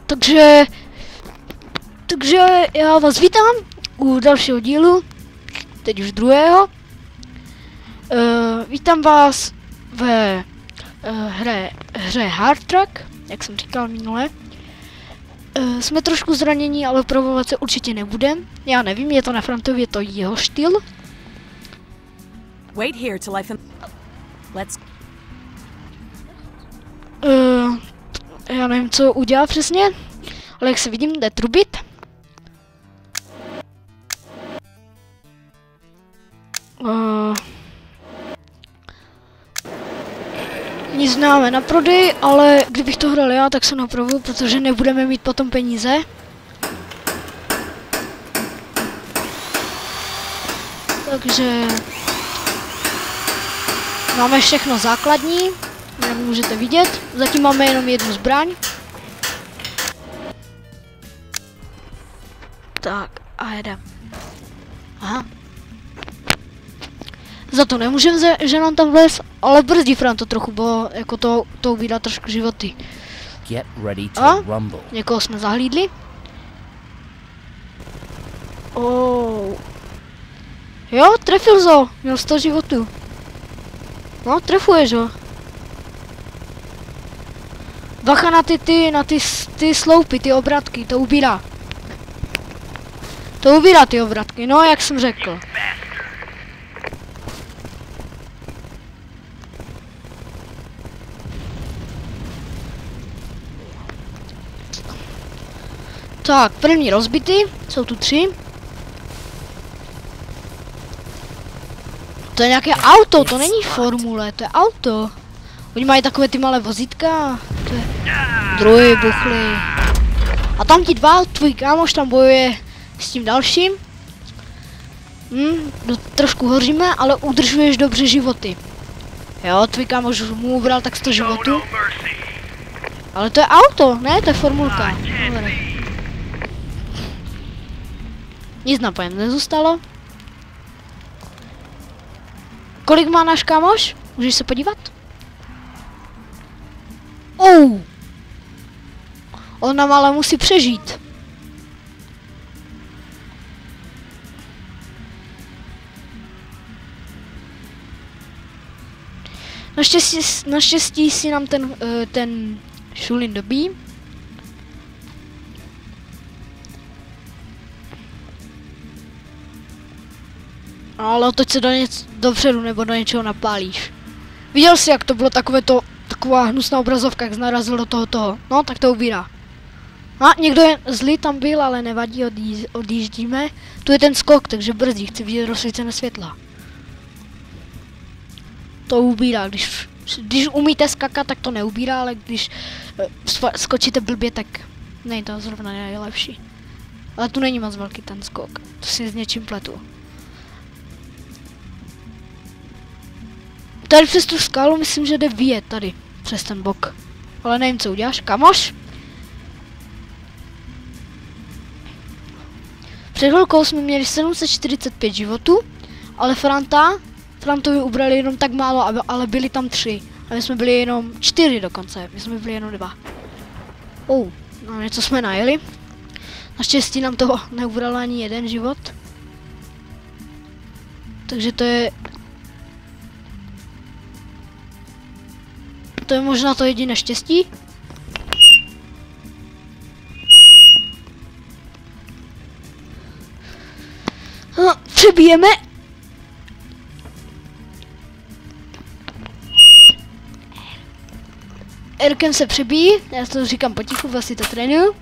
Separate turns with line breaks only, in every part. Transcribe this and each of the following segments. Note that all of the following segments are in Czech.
Takže já vás vítám u dalšího dílu, teď už druhého. Vítám vás ve hře Hard Truck, jak jsem říkal minule. Jsme trošku zranění, ale probovat se určitě nebudem. Já nevím, je to na Frantovi, je to jeho styl.
Wait here till let's.
Já nevím, co udělá přesně, ale jak se vidím, jde trubit. Nic známe na prodej, ale kdybych to hrál já, tak se napravu, protože nebudeme mít potom peníze. Takže máme všechno základní, jak můžete vidět. Zatím máme jenom jednu zbraň. Tak a jedem. Aha. Za to nemůžeme, že nám tam vlez, ale brzdí Fran to trochu, bo jako to ubírá trošku životy. A někoho jsme zahlídli. Jo, trefil zo, měl 100 životů. No, trefuješ ho. Bacha na ty sloupy, ty obratky, to ubírá. To ubírá ty obratky, no, jak jsem řekl. Tak, první rozbity, jsou tu 3. To je nějaké auto, to není formule, to je auto. Oni mají takové ty malé vozítka. To je druhý buchly. A tam ti dva, tvůj kámoš tam bojuje s tím dalším. Trošku hoříme, ale udržuješ dobře životy. Jo, tvůj kámoš mu ubral tak 100 životů. Ale to je auto, ne, to je formulka. Dobre. Nic na pojem nezůstalo. Kolik má náš kámoš? Můžeš se podívat? On nám ale musí přežít. Naštěstí si nám ten Šulin dobí. Ale otoč se dopředu nebo do něčeho napálíš. Viděl jsi, jak to bylo taková hnusná obrazovka, jak narazil do toho. No, tak to ubírá. A někdo je zlý tam byl, ale nevadí, odjíždíme. Tu je ten skok, takže brzdí, chci vidět rozsvícené světla. To ubírá, když umíte skakat, tak to neubírá, ale když skočíte blbě, tak není to zrovna nejlepší. Ale tu není moc velký ten skok, to si s něčím pletu. Tady přes tu skálu myslím, že jde vyjet tady, přes ten bok. Ale nevím, co uděláš, kamoš? Před chvilkou jsme měli 745 životů, ale Frantovi ubrali jenom tak málo, ale byli tam 3. A my jsme byli jenom 4 dokonce, my jsme byli jenom 2. No něco jsme najeli. Naštěstí nám to neubralo ani jeden život. Takže to je možná to jediné štěstí. Přebijeme. Erkem se přebíjí, já to říkám potichu, vlastně to trénuju.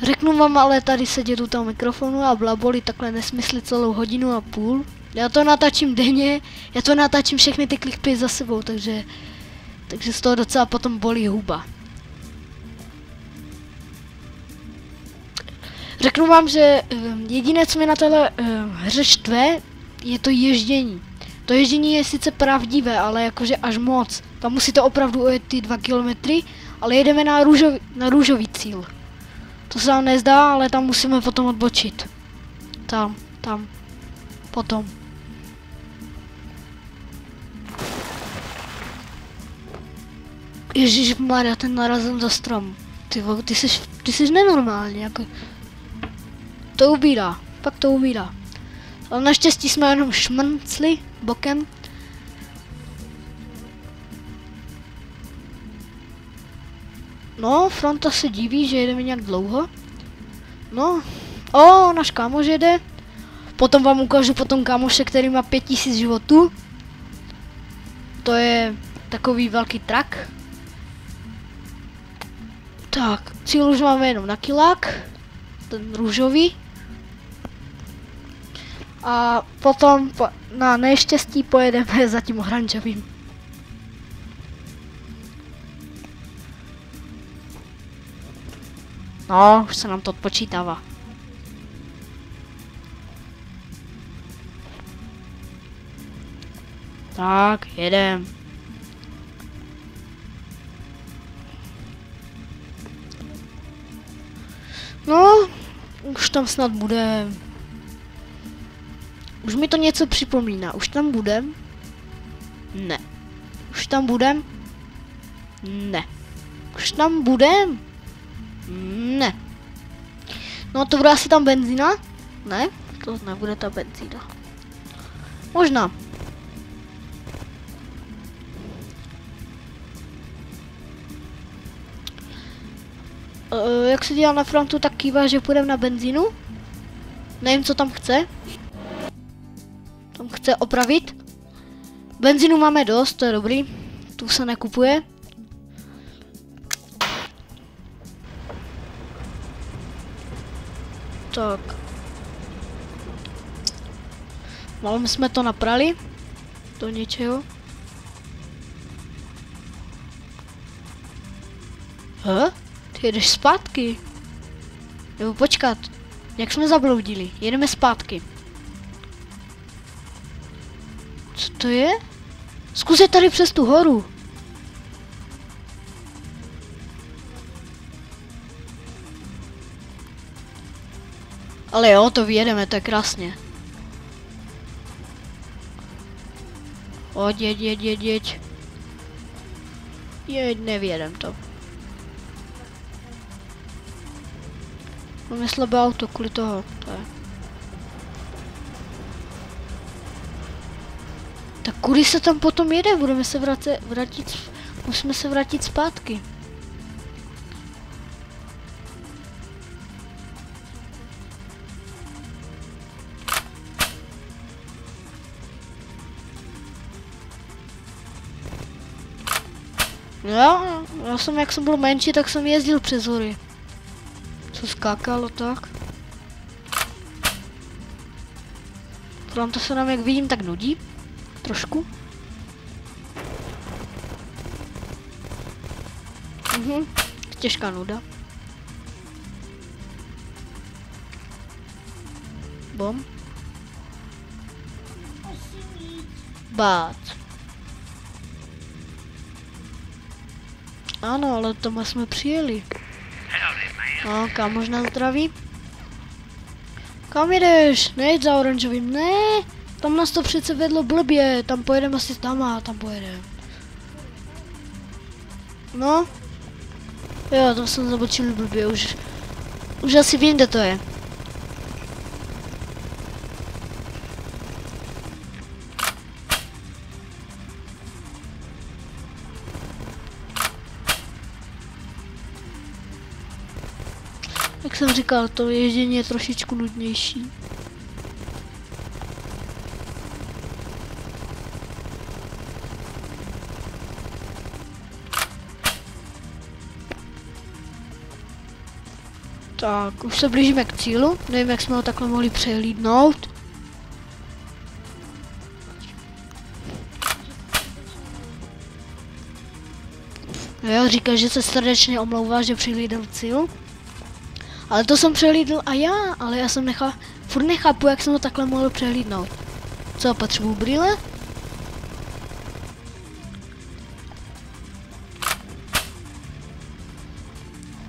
Řeknu vám ale tady sedět u toho mikrofonu a blaboli takhle nesmysly celou 1,5 hodiny. Já to natáčím denně, já to natáčím všechny ty klipy za sebou, takže z toho docela potom bolí huba. Řeknu vám, že jediné, co mi na téhle hře štve, je to ježdění. To ježdění je sice pravdivé, ale jakože až moc. Tam musíte opravdu ujet ty 2 kilometry, ale jedeme na růžový cíl. To se vám nezdá, ale tam musíme potom odbočit. Tam, potom. Ježišmarja, ten narazem za strom. Ty jsi nenormální, jako. To ubírá, fakt to ubírá. Ale naštěstí jsme jenom šmrncli bokem. No, fronta se diví, že jedeme nějak dlouho. No, náš kámoš jede. Potom vám ukážu potom kámoše, který má 5000 životů. To je takový velký trak. Tak, cíl už máme jenom na kilák. Ten růžový. A potom na neštěstí pojedeme za tím oranžovým. No, už se nám to odpočítává. Tak, jedem. No, už tam snad bude. Už mi to něco připomíná. Už tam budem? Ne. Už tam budem? Ne. Už tam budem? Ne. No to bude asi tam benzína? Ne? To nebude ta benzína. Možná. Jak se dělá na frontu, tak kývá, že půjdeme na benzínu. Nevím, co tam chce. Tam chce opravit. Benzínu máme dost, to je dobrý. Tu se nekupuje. Tak. Malem jsme to naprali. Do něčeho. Ty jedeš zpátky. Nebo počkat. Jak jsme zabloudili? Jedeme zpátky. Co to je? Zkus je tady přes tu horu. Ale jo, to vyjedeme, to je krásně. Jeď. Jeď, nevyjedem to. Máme slabé auto kvůli toho. To je. Tak kudy se tam potom jede? Budeme se musíme se vrátit zpátky. Já jsem, jak jsem byl menší, tak jsem jezdil přes hory. Co skákalo tak. Tam to se nám, jak vidím, tak nudí. Trošku. Těžká nuda. Bom. Bát. Ano, ale tam jsme přijeli. No, kámoš nás zdraví. Kam jedeš? Nejď za oranžovým, ne. Tam nás to přece vedlo blbě, tam pojedeme asi tam pojedeme. No. Jo, tam jsem zabočil blbě, už asi vím, kde to je. Jak jsem říkal, to ježdění je trošičku nudnější. Tak, už se blížíme k cílu. Nevím, jak jsme ho takhle mohli přehlídnout. Jo, říká, že se srdečně omlouvá, že přehlídl cíl. Ale to jsem přehlídl a já, ale já jsem furt nechápu, jak jsem ho takhle mohl přehlídnout. Co, potřebuji brýle?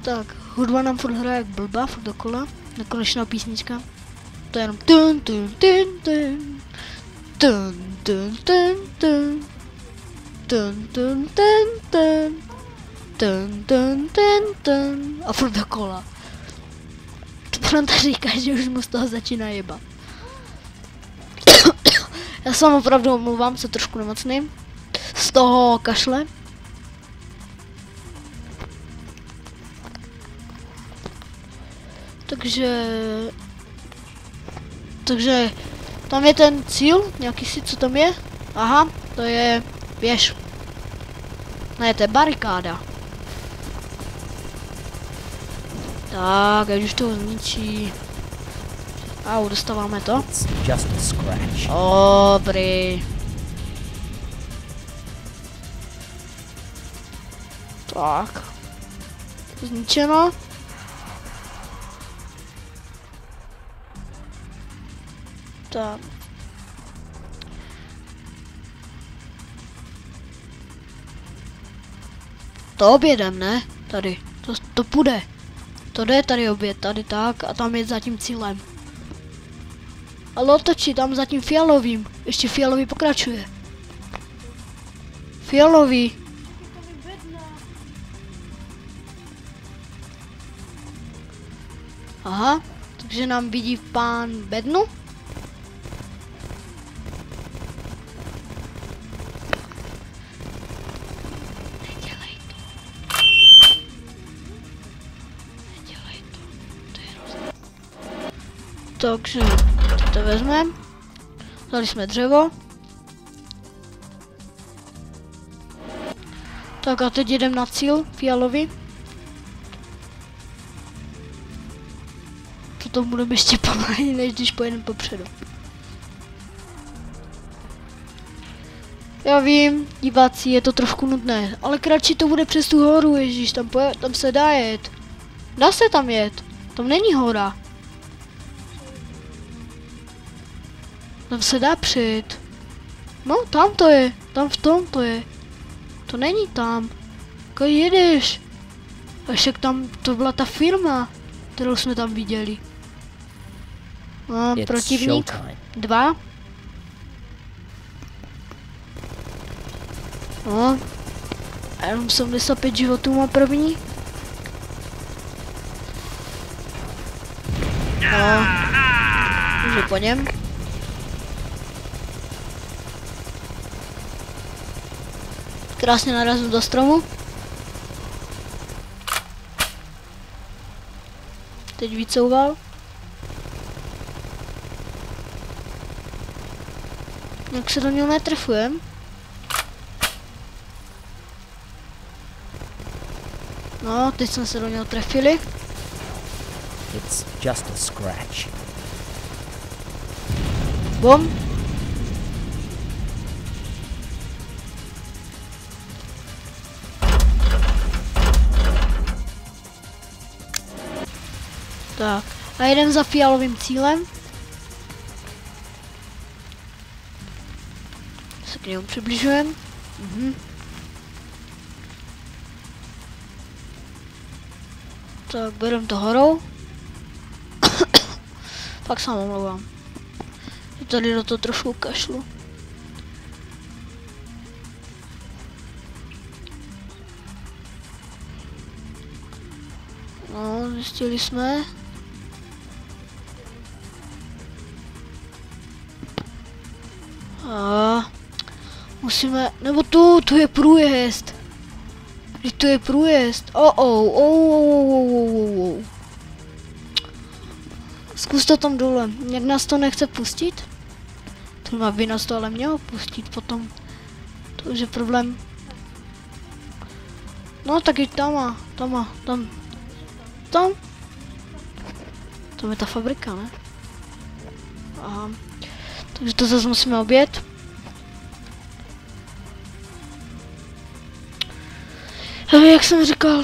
Tak, hudba nám furt hraje jak blbá, furt dokola. Nekonečná písnička. To je jenom tun tun tun tun. Tun tun tun tun. Tun tun tun tun. A furt dokola. To Franta říká, že už mu z toho začíná jebat. Já se vám opravdu omlouvám, jsem trošku nemocný. Z toho kašle. Takže tam je ten cíl, nějaký si, co tam je? Aha, to je věž. Ne, to je barikáda. Tak, ať už to zničí. Au, dostáváme to.
Just a scratch.
Dobrý. Tak. Zničeno. Tak. To obědem, ne? Tady. To půjde. To jde tady oběd, tady tak a tam je za tím cílem. Ale otočí tam za tím fialovým. Ještě fialový pokračuje. Fialový. Aha, takže nám vidí pán bednu. Nedělej to. Nedělej to. To je hrozné. Takže to vezmeme. Dali jsme dřevo. Tak a teď jedem na cíl fialový. To budeme ještě pomaleji, než když pojedeme popředu. Já vím, diváci, je to trošku nudné, ale kratší to bude přes tu horu, ježíš, tam se dá jet. Dá se tam jet, tam není hora. Tam se dá přejet. No, tam to je, tam v tom to je. To není tam. Když jedeš. A však tam to byla ta firma, kterou jsme tam viděli. No, protivník 2. No. A jenom 75 životů má první. No. Můžu po něm. Krásně narazil do stromu. Teď vycouval. Jak se do něho netrefujem. No, teď jsme se do něho trefili.
It's just a scratch.
Bom. Tak, a jeden za fialovým cílem. Se k němu přibližujeme. Tak, berem to horou. Fakt se omlouvám. Tady do toho trošku kašlu. No, zjistili jsme. A musíme, nebo tu je průjezd. Když tu je průjezd. Zkus to tam dole. Jak nás to nechce pustit? To by nás to ale mělo pustit potom. To už je problém. No tak i tam. Tam je ta fabrika, ne? Aha. Takže to zase musíme objet. Jak jsem říkal,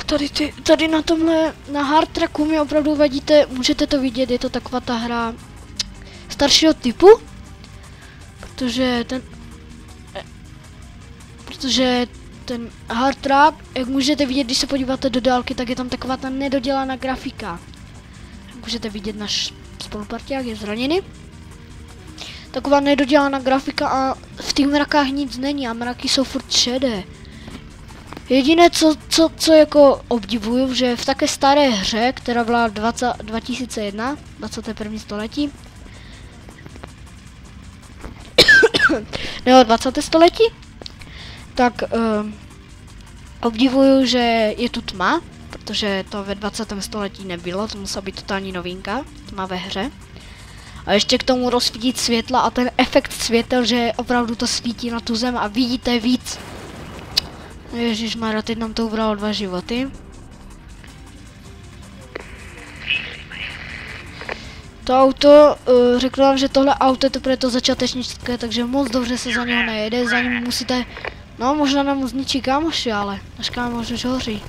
tady na tomhle, na hard tracku mi opravdu vadíte, můžete to vidět, je to taková ta hra staršího typu, protože ten hard track, jak můžete vidět, když se podíváte do dálky, tak je tam taková ta nedodělaná grafika. Jak můžete vidět, náš spoluparťák je zraněný. Taková nedodělaná grafika a v těch mrakách nic není a mraky jsou furt šedé. Jediné, co jako obdivuju, že v také staré hře, která byla 2001, 21. století, nebo 20. století, tak obdivuju, že je tu tma, protože to ve 20. století nebylo, to musela být totální novinka, tma ve hře. A ještě k tomu rozsvítit světla a ten efekt světel, že opravdu to svítí na tu zem a vidíte víc. Ježišmarja, teď nám to ubralo 2 životy. To auto, řeknu vám, že tohle auto je teprve to začátečnické, takže moc dobře se za něho nejede, za ním musíte, no možná nám zničí kámoši, ale náš kámoš už hoří.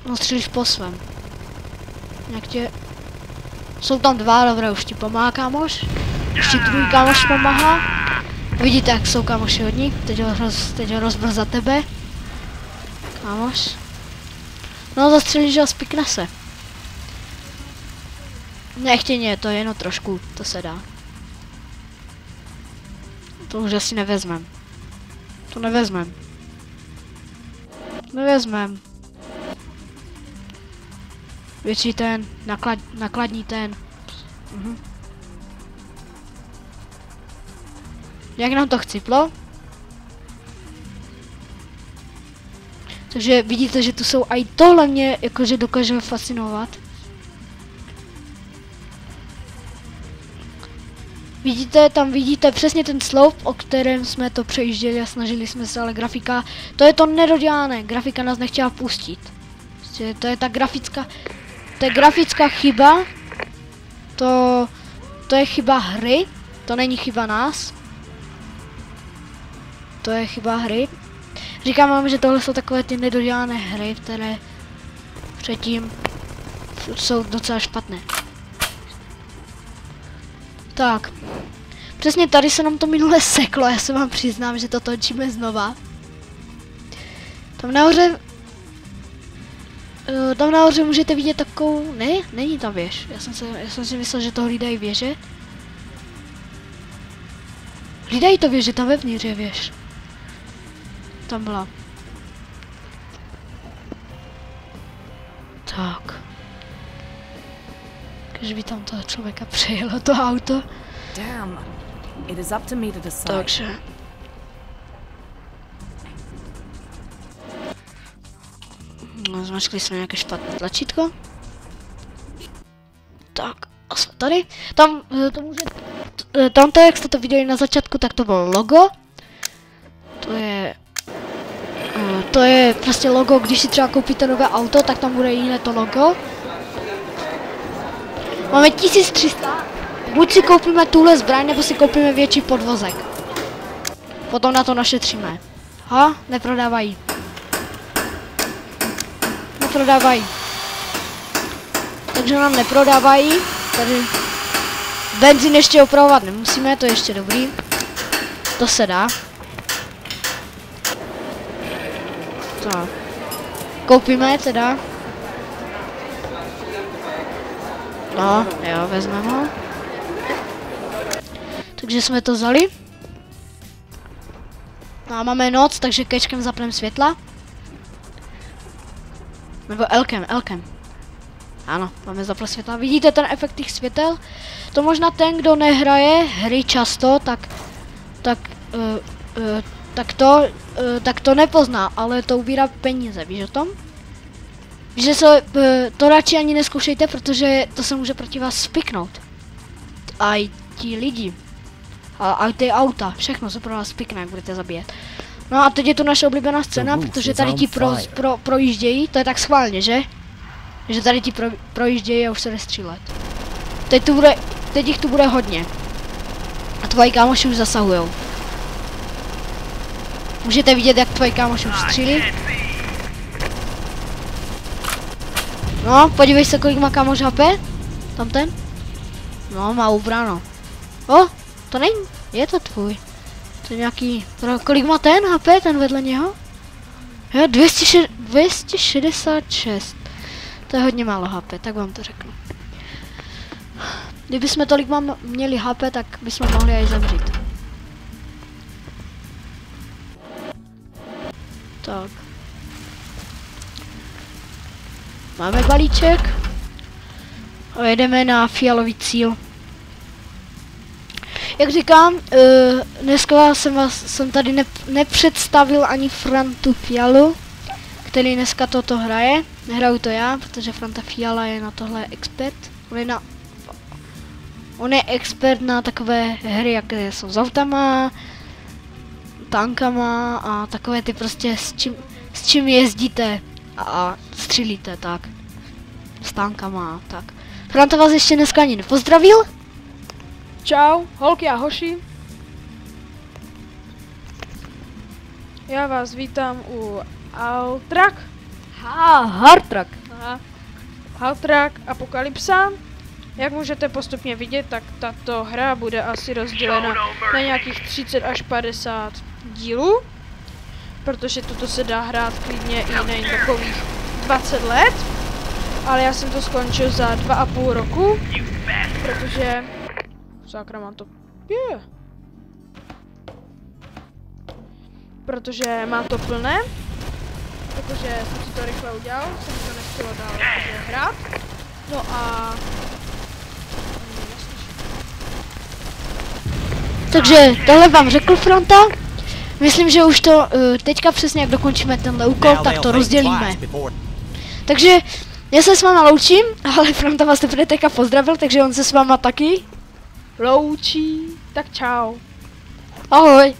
No střílíš po svém. Jak tě... Jsou tam 2, dobré, už ti pomáhá kámoš. Ještě druhý kámoš pomáhá. Vidíte, jak jsou kámoši hodní. Teď ho rozbrz za tebe. Kámoš. No zastřelíš ho, spikne se. Nechtěně, to je jenom trošku, to se dá. To už asi nevezmem. To nevezmem. Nevezmem. Větší ten, nakladní ten. Jak nám to chciplo? Takže vidíte, že tu jsou i tohle mě jakože dokáže fascinovat. Vidíte, tam vidíte přesně ten sloup, o kterém jsme to přejížděli a snažili jsme se, ale grafika, to je to nedodělané, grafika nás nechtěla pustit. Prostě to je ta grafická chyba, to je chyba hry, to není chyba nás. To je chyba hry. Říkám vám, že tohle jsou takové ty nedodělané hry, které předtím jsou docela špatné. Tak. Přesně tady se nám to minule seklo, já se vám přiznám, že to točíme znova. Tam nahoře můžete vidět takovou... Ne, není tam věž. Já jsem si myslel, že to hlídají věže. Hlídají to věže, tam vevnitř je věž. Tam byla. Tak. Když by tam toho člověka přejelo to auto.
Damn. It is up to me to decide.
Takže. No, zmačkli jsme nějaké špatné tlačítko. Tak, a jsme tady. Tam, tamto, jak jste to viděli na začátku, tak to bylo logo. To je prostě logo, když si třeba koupíte nové auto, tak tam bude jiné to logo. Máme 1300. Buď si koupíme tuhle zbraň, nebo si koupíme větší podvozek. Potom na to našetříme. Ha, neprodávají. Neprodávají. Takže nám neprodávají. Tady benzín ještě opravovat nemusíme, to je ještě dobrý. To se dá. Tak. Koupíme teda. No, jo, vezmeme ho. Takže jsme to vzali. No a máme noc, takže kečkem zapneme světla. Nebo Lkem. Ano, máme zaplat světla. Vidíte ten efekt těch světel? To možná ten, kdo nehraje hry často, tak to nepozná, ale to ubírá peníze, víš o tom? Víš, že se to radši ani neskoušejte, protože to se může proti vás spiknout. A i ti lidi. A ty auta, všechno se pro vás spikne, jak budete zabíjet. No a teď je to naše oblíbená scéna, protože tady ti projíždějí, to je tak schválně, že? Že tady ti projíždějí a už se jde střílet. Teď jich tu bude hodně. A tvoji kámoši už zasahujou. Můžete vidět, jak tvoji kámoši už střílí. No, podívej se, kolik má kámoš HP. Tam ten. No, má ubráno. O, to není, je to tvůj. To je nějaký, kolik má ten HP, ten vedle něho? Jo, 266. To je hodně málo HP, tak vám to řeknu. Kdyby jsme tolik měli HP, tak bychom mohli aj zemřít. Tak. Máme balíček. A jedeme na fialový cíl. Jak říkám, dneska jsem tady nepředstavil ani Frantu Fialu, který dneska toto hraje. Nehraju to já, protože Franta Fiala je na tohle expert. On je expert na takové hry, jaké jsou s autama, tankama a takové ty prostě s čím jezdíte a střílíte, tak. S tankama, tak. Franta vás ještě dneska ani nepozdravil.
Čau, holky a hoši. Já vás vítám u Altrak.
Hardtrack.
Aha. Altrak Apokalypsa. Jak můžete postupně vidět, tak tato hra bude asi rozdělena na nějakých 30 až 50 dílů. Protože tuto se dá hrát klidně i na takových 20 let. Ale já jsem to skončil za 2,5 roku. Protože... Sakra, mám to... Protože mám to plné. Protože jsem si to rychle udělal, jsem to nechtěla dál hrát. No a...
Takže tohle vám řekl Franta. Myslím, že už to teďka přesně jak dokončíme tenhle úkol, tak to rozdělíme. Takže já se s váma loučím, ale Franta vás teprve teďka pozdravil, takže on se s váma taky
loučí. Tak čau.
ahoj.